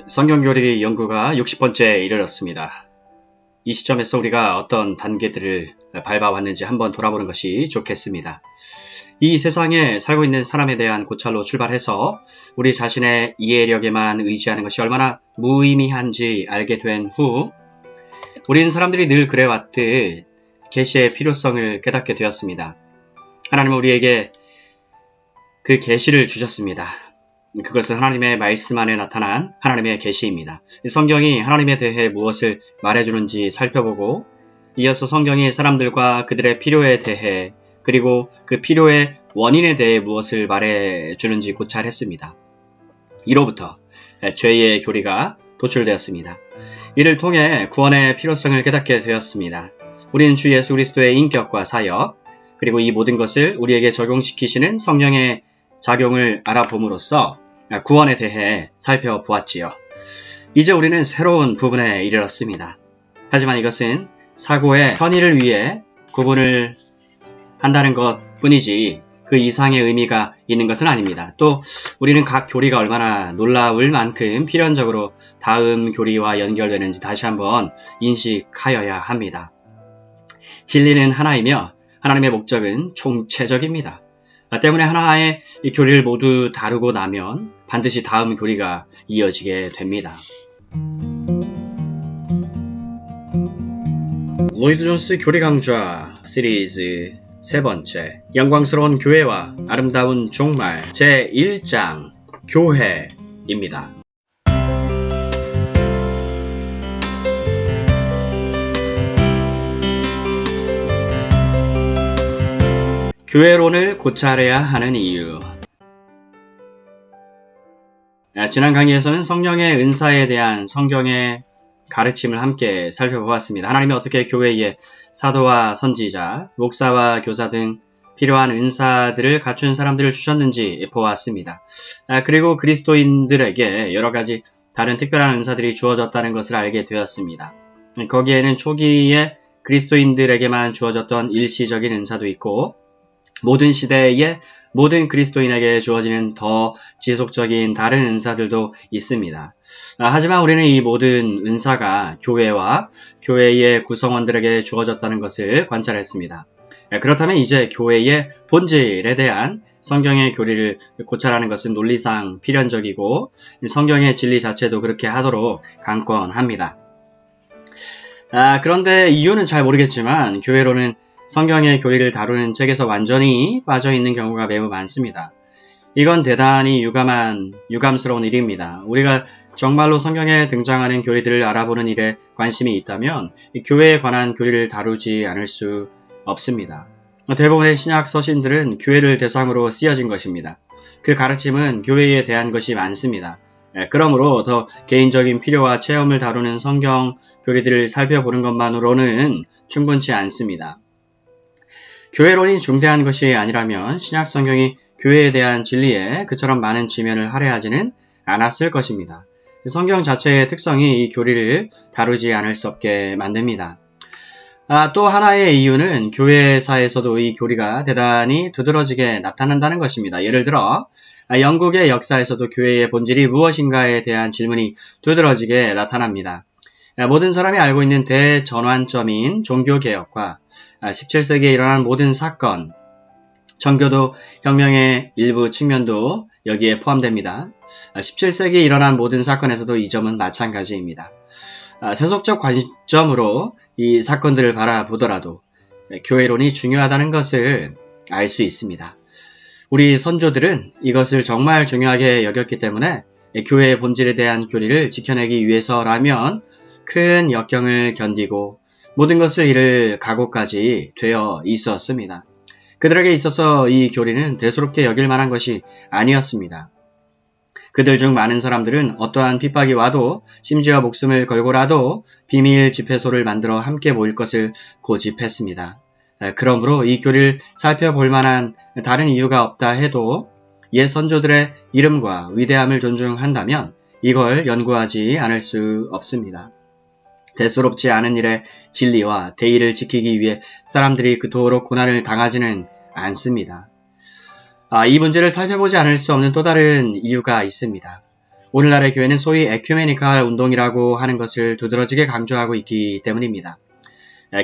성경교리 연구가 60번째에 이르렀습니다. 이 시점에서 우리가 어떤 단계들을 밟아왔는지 한번 돌아보는 것이 좋겠습니다. 이 세상에 살고 있는 사람에 대한 고찰로 출발해서 우리 자신의 이해력에만 의지하는 것이 얼마나 무의미한지 알게 된 후 우리는 사람들이 늘 그래왔듯 계시의 필요성을 깨닫게 되었습니다. 하나님은 우리에게 그 계시를 주셨습니다. 그것은 하나님의 말씀 안에 나타난 하나님의 계시입니다. 성경이 하나님에 대해 무엇을 말해주는지 살펴보고 이어서 성경이 사람들과 그들의 필요에 대해 그리고 그 필요의 원인에 대해 무엇을 말해주는지 고찰했습니다. 이로부터 죄의 교리가 도출되었습니다. 이를 통해 구원의 필요성을 깨닫게 되었습니다. 우리는 주 예수 그리스도의 인격과 사역 그리고 이 모든 것을 우리에게 적용시키시는 성령의 작용을 알아봄으로써 구원에 대해 살펴보았지요. 이제 우리는 새로운 부분에 이르렀습니다. 하지만 이것은 사고의 편의를 위해 구분을 한다는 것 뿐이지 그 이상의 의미가 있는 것은 아닙니다. 또 우리는 각 교리가 얼마나 놀라울 만큼 필연적으로 다음 교리와 연결되는지 다시 한번 인식하여야 합니다. 진리는 하나이며 하나님의 목적은 총체적입니다. 때문에 하나의 이 교리를 모두 다루고 나면 반드시 다음 교리가 이어지게 됩니다. 로이드 존스 교리 강좌 시리즈 세 번째 영광스러운 교회와 아름다운 종말 제1장 교회입니다. 교회론을 고찰해야 하는 이유. 지난 강의에서는 성령의 은사에 대한 성경의 가르침을 함께 살펴보았습니다. 하나님이 어떻게 교회에 사도와 선지자, 목사와 교사 등 필요한 은사들을 갖춘 사람들을 주셨는지 보았습니다. 그리고 그리스도인들에게 여러 가지 다른 특별한 은사들이 주어졌다는 것을 알게 되었습니다. 거기에는 초기에 그리스도인들에게만 주어졌던 일시적인 은사도 있고 모든 시대에 모든 그리스도인에게 주어지는 더 지속적인 다른 은사들도 있습니다. 하지만 우리는 이 모든 은사가 교회와 교회의 구성원들에게 주어졌다는 것을 관찰했습니다. 그렇다면 이제 교회의 본질에 대한 성경의 교리를 고찰하는 것은 논리상 필연적이고 성경의 진리 자체도 그렇게 하도록 강권합니다. 그런데 이유는 잘 모르겠지만 교회로는 성경의 교리를 다루는 책에서 완전히 빠져있는 경우가 매우 많습니다. 이건 대단히 유감스러운 일입니다. 우리가 정말로 성경에 등장하는 교리들을 알아보는 일에 관심이 있다면 교회에 관한 교리를 다루지 않을 수 없습니다. 대부분의 신약 서신들은 교회를 대상으로 쓰여진 것입니다. 그 가르침은 교회에 대한 것이 많습니다. 그러므로 더 개인적인 필요와 체험을 다루는 성경 교리들을 살펴보는 것만으로는 충분치 않습니다. 교회론이 중대한 것이 아니라면 신약 성경이 교회에 대한 진리에 그처럼 많은 지면을 할애하지는 않았을 것입니다. 성경 자체의 특성이 이 교리를 다루지 않을 수 없게 만듭니다. 또 하나의 이유는 교회사에서도 이 교리가 대단히 두드러지게 나타난다는 것입니다. 예를 들어 영국의 역사에서도 교회의 본질이 무엇인가에 대한 질문이 두드러지게 나타납니다. 모든 사람이 알고 있는 대전환점인 종교개혁과 17세기에 일어난 모든 사건, 청교도 혁명의 일부 측면도 여기에 포함됩니다. 17세기에 일어난 모든 사건에서도 이 점은 마찬가지입니다. 세속적 관점으로 이 사건들을 바라보더라도 교회론이 중요하다는 것을 알 수 있습니다. 우리 선조들은 이것을 정말 중요하게 여겼기 때문에 교회의 본질에 대한 교리를 지켜내기 위해서라면 큰 역경을 견디고 모든 것을 잃을 각오까지 되어 있었습니다. 그들에게 있어서 이 교리는 대수롭게 여길 만한 것이 아니었습니다. 그들 중 많은 사람들은 어떠한 핍박이 와도 심지어 목숨을 걸고라도 비밀 집회소를 만들어 함께 모일 것을 고집했습니다. 그러므로 이 교리를 살펴볼 만한 다른 이유가 없다 해도 옛 선조들의 이름과 위대함을 존중한다면 이걸 연구하지 않을 수 없습니다. 대수롭지 않은 일의 진리와 대의를 지키기 위해 사람들이 그토록 고난을 당하지는 않습니다. 이 문제를 살펴보지 않을 수 없는 또 다른 이유가 있습니다. 오늘날의 교회는 소위 에큐메니칼 운동이라고 하는 것을 두드러지게 강조하고 있기 때문입니다.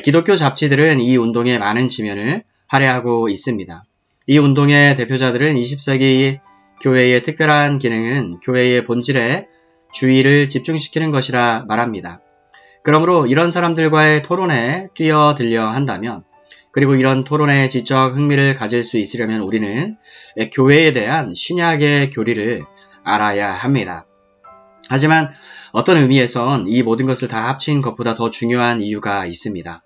기독교 잡지들은 이 운동의 많은 지면을 할애하고 있습니다. 이 운동의 대표자들은 20세기 교회의 특별한 기능은 교회의 본질에 주의를 집중시키는 것이라 말합니다. 그러므로 이런 사람들과의 토론에 뛰어들려 한다면, 그리고 이런 토론에 지적 흥미를 가질 수 있으려면 우리는 교회에 대한 신약의 교리를 알아야 합니다. 하지만 어떤 의미에선 이 모든 것을 다 합친 것보다 더 중요한 이유가 있습니다.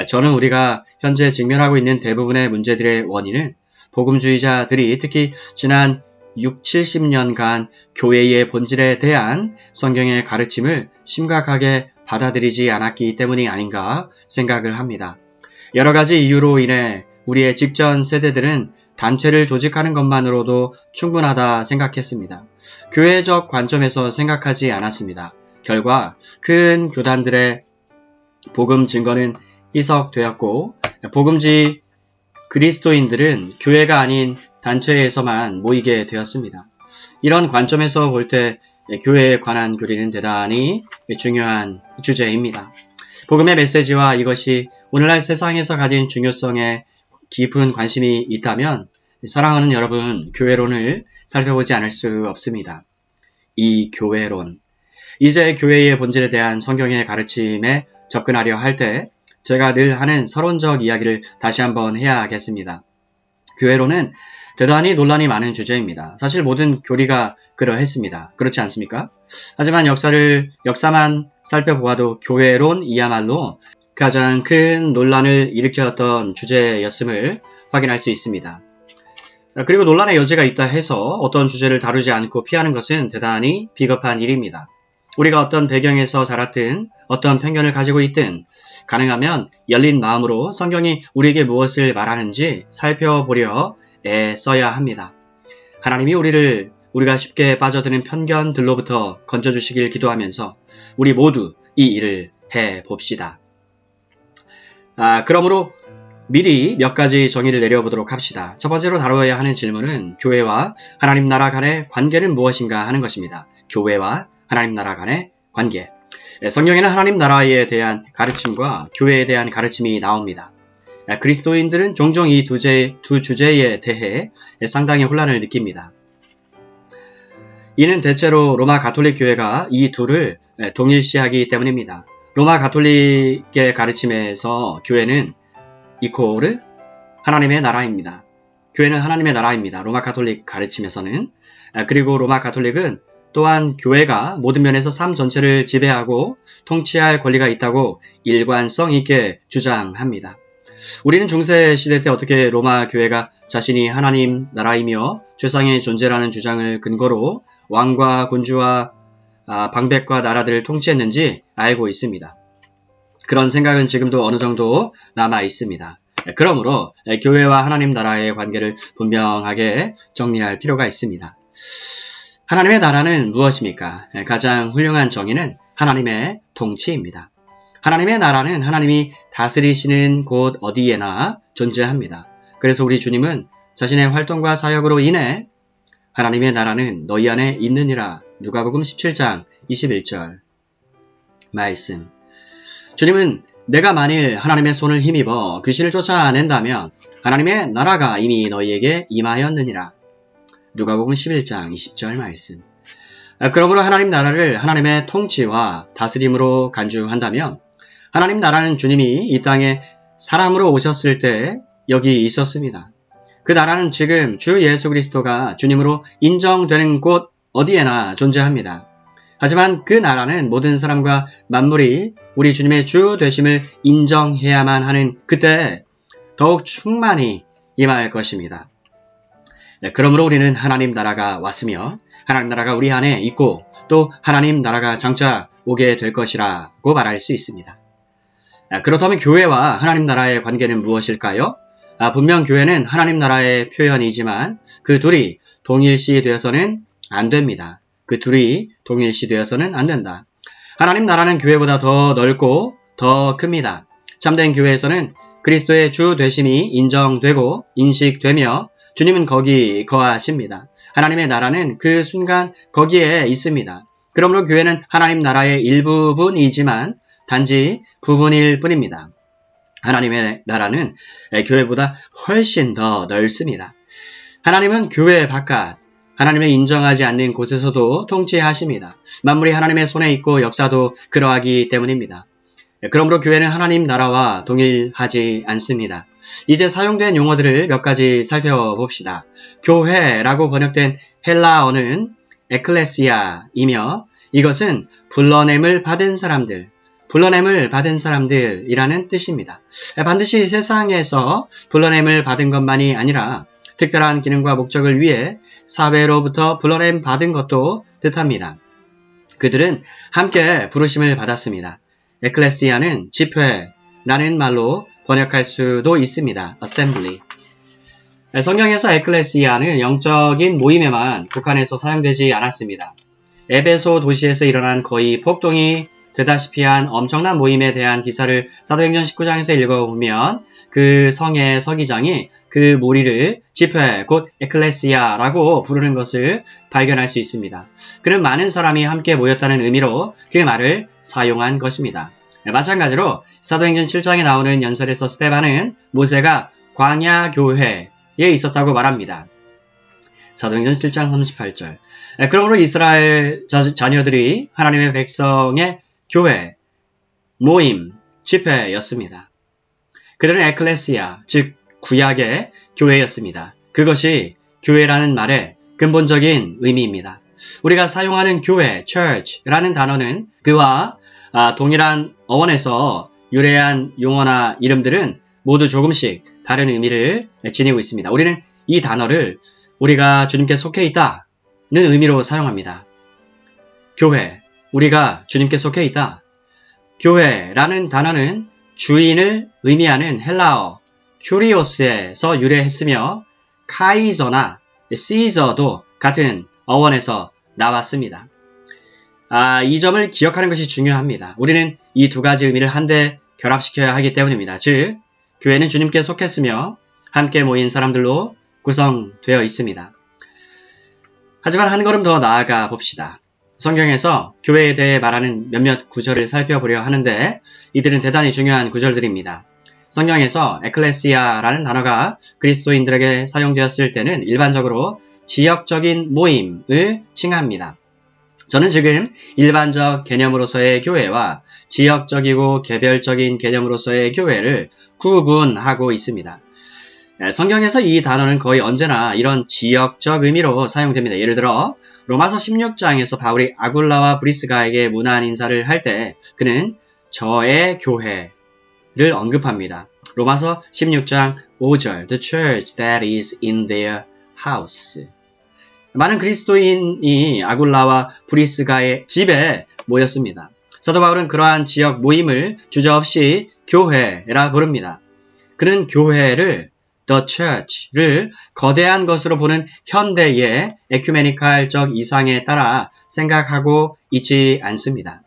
저는 우리가 현재 직면하고 있는 대부분의 문제들의 원인은 복음주의자들이 특히 지난 6, 70년간 교회의 본질에 대한 성경의 가르침을 심각하게 받아들이지 않았기 때문이 아닌가 생각을 합니다. 여러 가지 이유로 인해 우리의 직전 세대들은 단체를 조직하는 것만으로도 충분하다 생각했습니다. 교회적 관점에서 생각하지 않았습니다. 결과 큰 교단들의 복음 증거는 희석되었고 복음지 그리스도인들은 교회가 아닌 단체에서만 모이게 되었습니다. 이런 관점에서 볼 때 교회에 관한 교리는 대단히 중요한 주제입니다. 복음의 메시지와 이것이 오늘날 세상에서 가진 중요성에 깊은 관심이 있다면 사랑하는 여러분, 교회론을 살펴보지 않을 수 없습니다. 이 교회론. 이제 교회의 본질에 대한 성경의 가르침에 접근하려 할 때 제가 늘 하는 서론적 이야기를 다시 한번 해야겠습니다. 교회론은 대단히 논란이 많은 주제입니다. 사실 모든 교리가 그러했습니다. 그렇지 않습니까? 하지만 역사만 살펴보아도 교회론이야말로 가장 큰 논란을 일으켰던 주제였음을 확인할 수 있습니다. 그리고 논란의 여지가 있다 해서 어떤 주제를 다루지 않고 피하는 것은 대단히 비겁한 일입니다. 우리가 어떤 배경에서 자랐든 어떤 편견을 가지고 있든 가능하면 열린 마음으로 성경이 우리에게 무엇을 말하는지 살펴보려 애써야 합니다. 하나님이 우리가 쉽게 빠져드는 편견들로부터 건져주시길 기도하면서 우리 모두 이 일을 해봅시다. 그러므로 미리 몇 가지 정의를 내려보도록 합시다. 첫 번째로 다뤄야 하는 질문은 교회와 하나님 나라 간의 관계는 무엇인가 하는 것입니다. 교회와 하나님 나라 간의 관계. 성경에는 하나님 나라에 대한 가르침과 교회에 대한 가르침이 나옵니다. 그리스도인들은 종종 이 두 주제에 대해 상당히 혼란을 느낍니다. 이는 대체로 로마 가톨릭 교회가 이 둘을 동일시하기 때문입니다. 로마 가톨릭의 가르침에서 교회는 이코르 하나님의 나라입니다. 교회는 하나님의 나라입니다. 로마 가톨릭 가르침에서는. 그리고 로마 가톨릭은 또한 교회가 모든 면에서 삶 전체를 지배하고 통치할 권리가 있다고 일관성 있게 주장합니다. 우리는 중세시대 때 어떻게 로마 교회가 자신이 하나님 나라이며 최상의 존재라는 주장을 근거로 왕과 군주와 방백과 나라들을 통치했는지 알고 있습니다. 그런 생각은 지금도 어느 정도 남아 있습니다. 그러므로 교회와 하나님 나라의 관계를 분명하게 정리할 필요가 있습니다. 하나님의 나라는 무엇입니까? 가장 훌륭한 정의는 하나님의 통치입니다. 하나님의 나라는 하나님이 다스리시는 곳 어디에나 존재합니다. 그래서 우리 주님은 자신의 활동과 사역으로 인해 하나님의 나라는 너희 안에 있느니라. 누가복음 17장 21절 말씀. 주님은 내가 만일 하나님의 손을 힘입어 귀신을 쫓아낸다면 하나님의 나라가 이미 너희에게 임하였느니라. 누가복음 11장 20절 말씀. 그러므로 하나님 나라를 하나님의 통치와 다스림으로 간주한다면 하나님 나라는 주님이 이 땅에 사람으로 오셨을 때 여기 있었습니다. 그 나라는 지금 주 예수 그리스도가 주님으로 인정되는 곳 어디에나 존재합니다. 하지만 그 나라는 모든 사람과 만물이 우리 주님의 주 되심을 인정해야만 하는 그때 더욱 충만히 임할 것입니다. 그러므로 우리는 하나님 나라가 왔으며 하나님 나라가 우리 안에 있고 또 하나님 나라가 장차 오게 될 것이라고 말할 수 있습니다. 그렇다면 교회와 하나님 나라의 관계는 무엇일까요? 분명 교회는 하나님 나라의 표현이지만 그 둘이 동일시 되어서는 안 됩니다. 그 둘이 동일시 되어서는 안 된다. 하나님 나라는 교회보다 더 넓고 더 큽니다. 참된 교회에서는 그리스도의 주 되심이 인정되고 인식되며 주님은 거기 거하십니다. 하나님의 나라는 그 순간 거기에 있습니다. 그러므로 교회는 하나님 나라의 일부분이지만 단지 부분일 뿐입니다. 하나님의 나라는 교회보다 훨씬 더 넓습니다. 하나님은 교회 바깥, 하나님을 인정하지 않는 곳에서도 통치하십니다. 만물이 하나님의 손에 있고 역사도 그러하기 때문입니다. 그러므로 교회는 하나님 나라와 동일하지 않습니다. 이제 사용된 용어들을 몇 가지 살펴봅시다. 교회라고 번역된 헬라어는 에클레시아이며 이것은 불러냄을 받은 사람들이라는 뜻입니다. 반드시 세상에서 불러냄을 받은 것만이 아니라 특별한 기능과 목적을 위해 사회로부터 불러냄 받은 것도 뜻합니다. 그들은 함께 부르심을 받았습니다. 에클레시아는 집회라는 말로 번역할 수도 있습니다. assembly. 성경에서 에클레시아는 영적인 모임에만 국한해서 사용되지 않았습니다. 에베소 도시에서 일어난 거의 폭동이 되다시피 한 엄청난 모임에 대한 기사를 사도행전 19장에서 읽어보면 그 성의 서기장이 그 무리를 집회 곧 에클레시아라고 부르는 것을 발견할 수 있습니다. 그는 많은 사람이 함께 모였다는 의미로 그 말을 사용한 것입니다. 마찬가지로 사도행전 7장에 나오는 연설에서 스데반은 모세가 광야 교회에 있었다고 말합니다. 사도행전 7장 38절. 그러므로 이스라엘 자녀들이 하나님의 백성의 교회, 모임, 집회였습니다. 그들은 에클레시아, 즉 구약의 교회였습니다. 그것이 교회라는 말의 근본적인 의미입니다. 우리가 사용하는 교회, church라는 단어는 그와 동일한 어원에서 유래한 용어나 이름들은 모두 조금씩 다른 의미를 지니고 있습니다. 우리는 이 단어를 우리가 주님께 속해 있다는 의미로 사용합니다. 교회, 우리가 주님께 속해 있다. 교회라는 단어는 주인을 의미하는 헬라어 큐리오스에서 유래했으며 카이저나 시저도 같은 어원에서 나왔습니다. 이 점을 기억하는 것이 중요합니다. 우리는 이 두 가지 의미를 한데 결합시켜야 하기 때문입니다. 즉, 교회는 주님께 속했으며 함께 모인 사람들로 구성되어 있습니다. 하지만 한 걸음 더 나아가 봅시다. 성경에서 교회에 대해 말하는 몇몇 구절을 살펴보려 하는데 이들은 대단히 중요한 구절들입니다. 성경에서 에클레시아라는 단어가 그리스도인들에게 사용되었을 때는 일반적으로 지역적인 모임을 칭합니다. 저는 지금 일반적 개념으로서의 교회와 지역적이고 개별적인 개념으로서의 교회를 구분하고 있습니다. 성경에서 이 단어는 거의 언제나 이런 지역적 의미로 사용됩니다. 예를 들어 로마서 16장에서 바울이 아굴라와 브리스가에게 문안 인사를 할 때 그는 저의 교회를 언급합니다. 로마서 16장 5절 The church that is in their house. 많은 그리스도인이 아굴라와 브리스가의 집에 모였습니다. 사도 바울은 그러한 지역 모임을 주저없이 교회라 부릅니다. 그는 교회를 The Church를 거대한 것으로 보는 현대의 에큐메니칼적 이상에 따라 생각하고 있지 않습니다.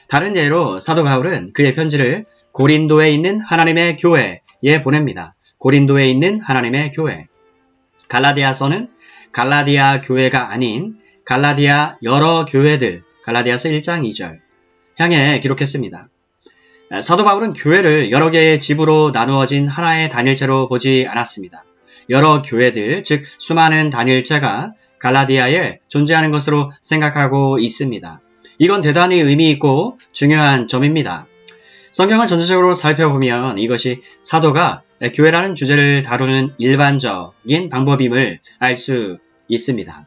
다른 예로 사도 바울은 그의 편지를 고린도에 있는 하나님의 교회에 보냅니다. 고린도에 있는 하나님의 교회. 갈라디아서는 갈라디아 교회가 아닌 갈라디아 여러 교회들, 갈라디아서 1장 2절 향해 기록했습니다. 사도 바울은 교회를 여러 개의 집으로 나누어진 하나의 단일체로 보지 않았습니다. 여러 교회들, 즉 수많은 단일체가 갈라디아에 존재하는 것으로 생각하고 있습니다. 이건 대단히 의미 있고 중요한 점입니다. 성경을 전체적으로 살펴보면 이것이 사도가 교회라는 주제를 다루는 일반적인 방법임을 알 수 있습니다.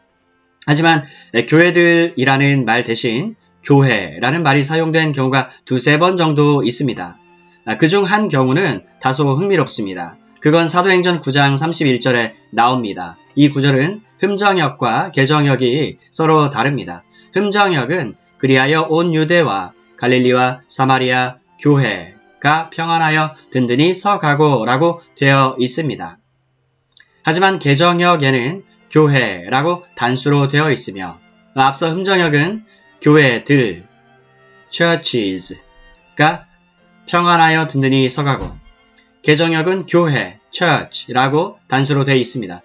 하지만 교회들이라는 말 대신 교회라는 말이 사용된 경우가 두세 번 정도 있습니다. 그중 한 경우는 다소 흥미롭습니다. 그건 사도행전 9장 31절에 나옵니다. 이 구절은 흠정역과 개정역이 서로 다릅니다. 흠정역은 그리하여 온 유대와 갈릴리와 사마리아 교회가 평안하여 든든히 서가고 라고 되어 있습니다. 하지만 개정역에는 교회라고 단수로 되어 있으며 앞서 흠정역은 교회들, churches가 평안하여 든든히 서가고 개정역은 교회, church라고 단수로 되어 있습니다.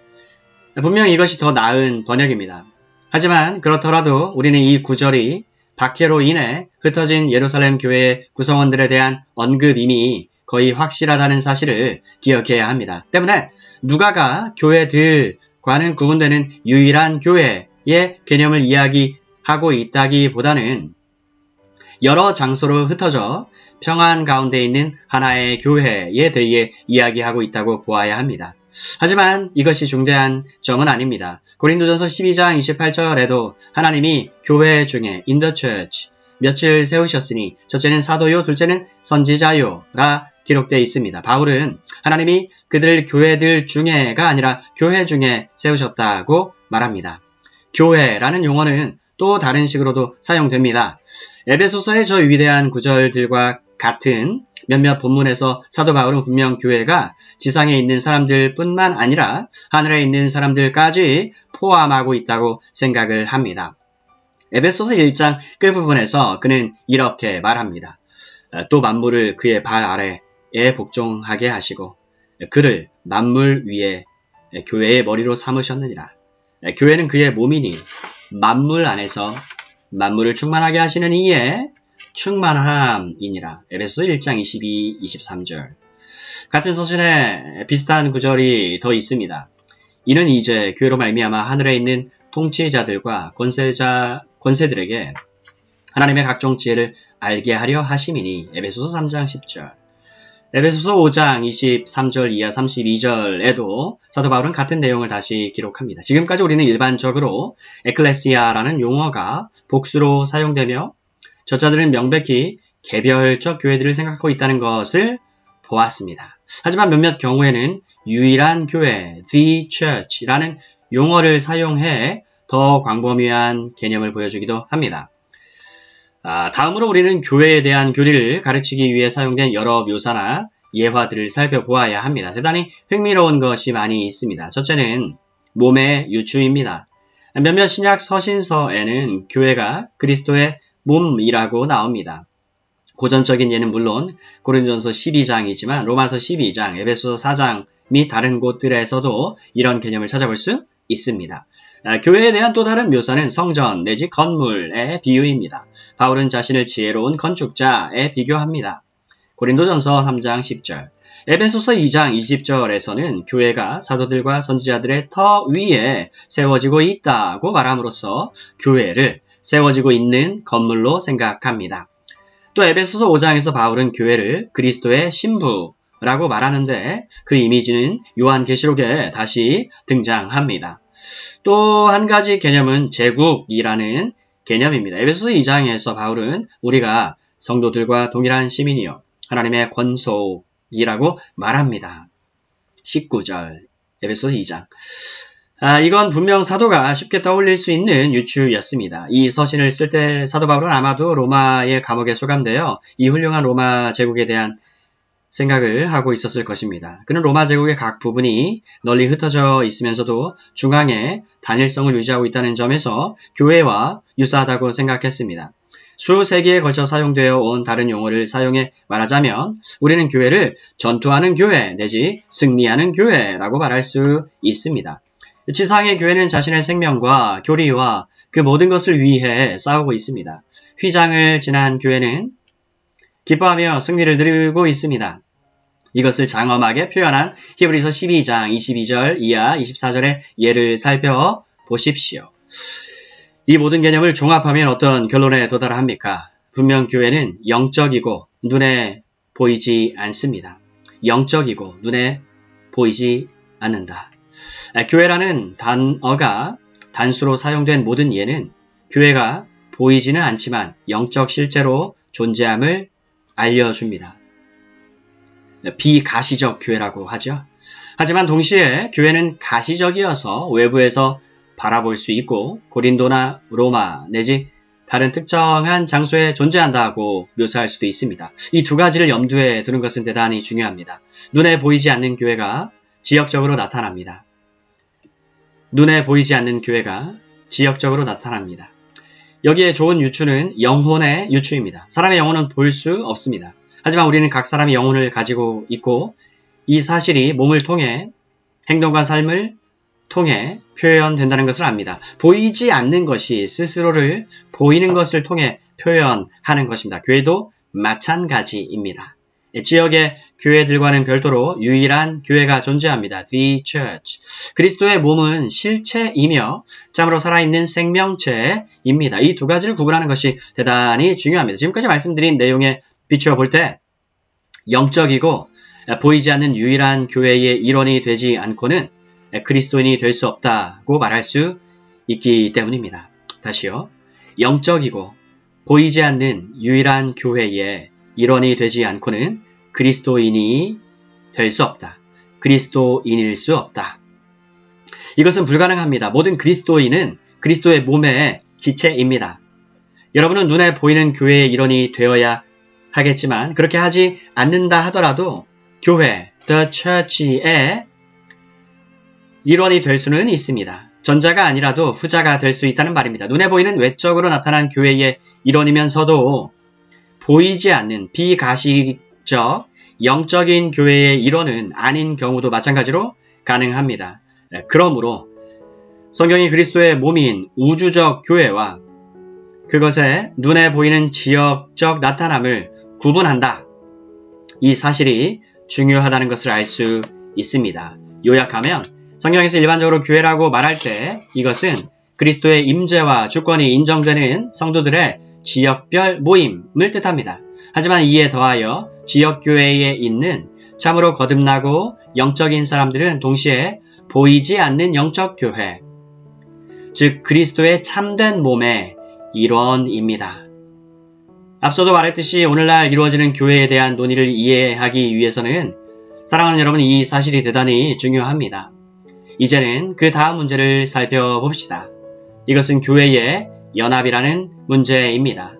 분명 이것이 더 나은 번역입니다. 하지만 그렇더라도 우리는 이 구절이 박해로 인해 흩어진 예루살렘 교회의 구성원들에 대한 언급임이 거의 확실하다는 사실을 기억해야 합니다. 때문에 누가가 교회들과는 구분되는 유일한 교회의 개념을 이야기하고 있다기보다는 여러 장소로 흩어져 평안 가운데 있는 하나의 교회에 대해 이야기하고 있다고 보아야 합니다. 하지만 이것이 중대한 점은 아닙니다. 고린도전서 12장 28절에도 하나님이 교회 중에 in the church 몇을 세우셨으니 첫째는 사도요 둘째는 선지자요라 기록되어 있습니다. 바울은 하나님이 그들 교회들 중에가 아니라 교회 중에 세우셨다고 말합니다. 교회라는 용어는 또 다른 식으로도 사용됩니다. 에베소서의 저 위대한 구절들과 같은 몇몇 본문에서 사도 바울은 분명 교회가 지상에 있는 사람들 뿐만 아니라 하늘에 있는 사람들까지 포함하고 있다고 생각을 합니다. 에베소서 1장 끝부분에서 그는 이렇게 말합니다. 또 만물을 그의 발 아래에 복종하게 하시고 그를 만물 위에 교회의 머리로 삼으셨느니라. 교회는 그의 몸이니 만물 안에서 만물을 충만하게 하시는 이의 충만함이니라. 에베소서 1장 22, 23절. 같은 서신에 비슷한 구절이 더 있습니다. 이는 이제 교회로 말미암아 하늘에 있는 통치자들과 권세들에게 하나님의 각종 지혜를 알게 하려 하심이니. 에베소서 3장 10절. 에베소서 5장 23절 이하 32절에도 사도 바울은 같은 내용을 다시 기록합니다. 지금까지 우리는 일반적으로 에클레시아라는 용어가 복수로 사용되며 저자들은 명백히 개별적 교회들을 생각하고 있다는 것을 보았습니다. 하지만 몇몇 경우에는 유일한 교회, the church라는 용어를 사용해 더 광범위한 개념을 보여주기도 합니다. 다음으로 우리는 교회에 대한 교리를 가르치기 위해 사용된 여러 묘사나 예화들을 살펴보아야 합니다. 대단히 흥미로운 것이 많이 있습니다. 첫째는 몸의 유추입니다. 몇몇 신약 서신서에는 교회가 그리스도의 몸이라고 나옵니다. 고전적인 예는 물론 고린도전서 12장이지만 로마서 12장, 에베소서 4장 및 다른 곳들에서도 이런 개념을 찾아볼 수 있습니다. 교회에 대한 또 다른 묘사는 성전 내지 건물의 비유입니다. 바울은 자신을 지혜로운 건축자에 비교합니다. 고린도전서 3장 10절, 에베소서 2장 20절에서는 교회가 사도들과 선지자들의 터 위에 세워지고 있다고 말함으로써 교회를 세워지고 있는 건물로 생각합니다. 또 에베소서 5장에서 바울은 교회를 그리스도의 신부라고 말하는데 그 이미지는 요한계시록에 다시 등장합니다. 또 한 가지 개념은 제국이라는 개념입니다. 에베소서 2장에서 바울은 우리가 성도들과 동일한 시민이요 하나님의 권속이라고 말합니다. 19절 에베소서 2장. 이건 분명 사도가 쉽게 떠올릴 수 있는 유추였습니다. 이 서신을 쓸 때 사도 바울은 아마도 로마의 감옥에 수감되어 이 훌륭한 로마 제국에 대한 생각을 하고 있었을 것입니다. 그는 로마 제국의 각 부분이 널리 흩어져 있으면서도 중앙에 단일성을 유지하고 있다는 점에서 교회와 유사하다고 생각했습니다. 수세기에 걸쳐 사용되어 온 다른 용어를 사용해 말하자면 우리는 교회를 전투하는 교회 내지 승리하는 교회라고 말할 수 있습니다. 지상의 교회는 자신의 생명과 교리와 그 모든 것을 위해 싸우고 있습니다. 휘장을 지난 교회는 기뻐하며 승리를 누리고 있습니다. 이것을 장엄하게 표현한 히브리서 12장 22절 이하 24절의 예를 살펴보십시오. 이 모든 개념을 종합하면 어떤 결론에 도달합니까? 분명 교회는 영적이고 눈에 보이지 않습니다. 영적이고 눈에 보이지 않는다. 교회라는 단어가 단수로 사용된 모든 예는 교회가 보이지는 않지만 영적 실제로 존재함을 알려줍니다. 비가시적 교회라고 하죠. 하지만 동시에 교회는 가시적이어서 외부에서 바라볼 수 있고 고린도나 로마 내지 다른 특정한 장소에 존재한다고 묘사할 수도 있습니다. 이 두 가지를 염두에 두는 것은 대단히 중요합니다. 눈에 보이지 않는 교회가 지역적으로 나타납니다. 눈에 보이지 않는 교회가 지역적으로 나타납니다. 여기에 좋은 유추는 영혼의 유추입니다. 사람의 영혼은 볼 수 없습니다. 하지만 우리는 각 사람이 영혼을 가지고 있고 이 사실이 몸을 통해 행동과 삶을 통해 표현된다는 것을 압니다. 보이지 않는 것이 스스로를 보이는 것을 통해 표현하는 것입니다. 교회도 마찬가지입니다. 지역의 교회들과는 별도로 유일한 교회가 존재합니다. The Church. 그리스도의 몸은 실체이며 참으로 살아있는 생명체입니다. 이 두 가지를 구분하는 것이 대단히 중요합니다. 지금까지 말씀드린 내용에 비추어 볼 때 영적이고 보이지 않는 유일한 교회의 일원이 되지 않고는 그리스도인이 될 수 없다고 말할 수 있기 때문입니다. 다시요. 영적이고 보이지 않는 유일한 교회의 일원이 되지 않고는 그리스도인이 될 수 없다. 그리스도인일 수 없다. 이것은 불가능합니다. 모든 그리스도인은 그리스도의 몸의 지체입니다. 여러분은 눈에 보이는 교회의 일원이 되어야 하겠지만 그렇게 하지 않는다 하더라도 교회, the church의 일원이 될 수는 있습니다. 전자가 아니라도 후자가 될 수 있다는 말입니다. 눈에 보이는 외적으로 나타난 교회의 일원이면서도 보이지 않는 비가시적 영적인 교회의 일원은 아닌 경우도 마찬가지로 가능합니다. 그러므로 성경이 그리스도의 몸인 우주적 교회와 그것의 눈에 보이는 지역적 나타남을 구분한다. 이 사실이 중요하다는 것을 알 수 있습니다. 요약하면 성경에서 일반적으로 교회라고 말할 때 이것은 그리스도의 임재와 주권이 인정되는 성도들의 지역별 모임을 뜻합니다. 하지만 이에 더하여 지역교회에 있는 참으로 거듭나고 영적인 사람들은 동시에 보이지 않는 영적교회, 즉 그리스도의 참된 몸의 일원입니다. 앞서도 말했듯이 오늘날 이루어지는 교회에 대한 논의를 이해하기 위해서는 사랑하는 여러분 이 사실이 대단히 중요합니다. 이제는 그 다음 문제를 살펴봅시다. 이것은 교회의 연합이라는 문제입니다.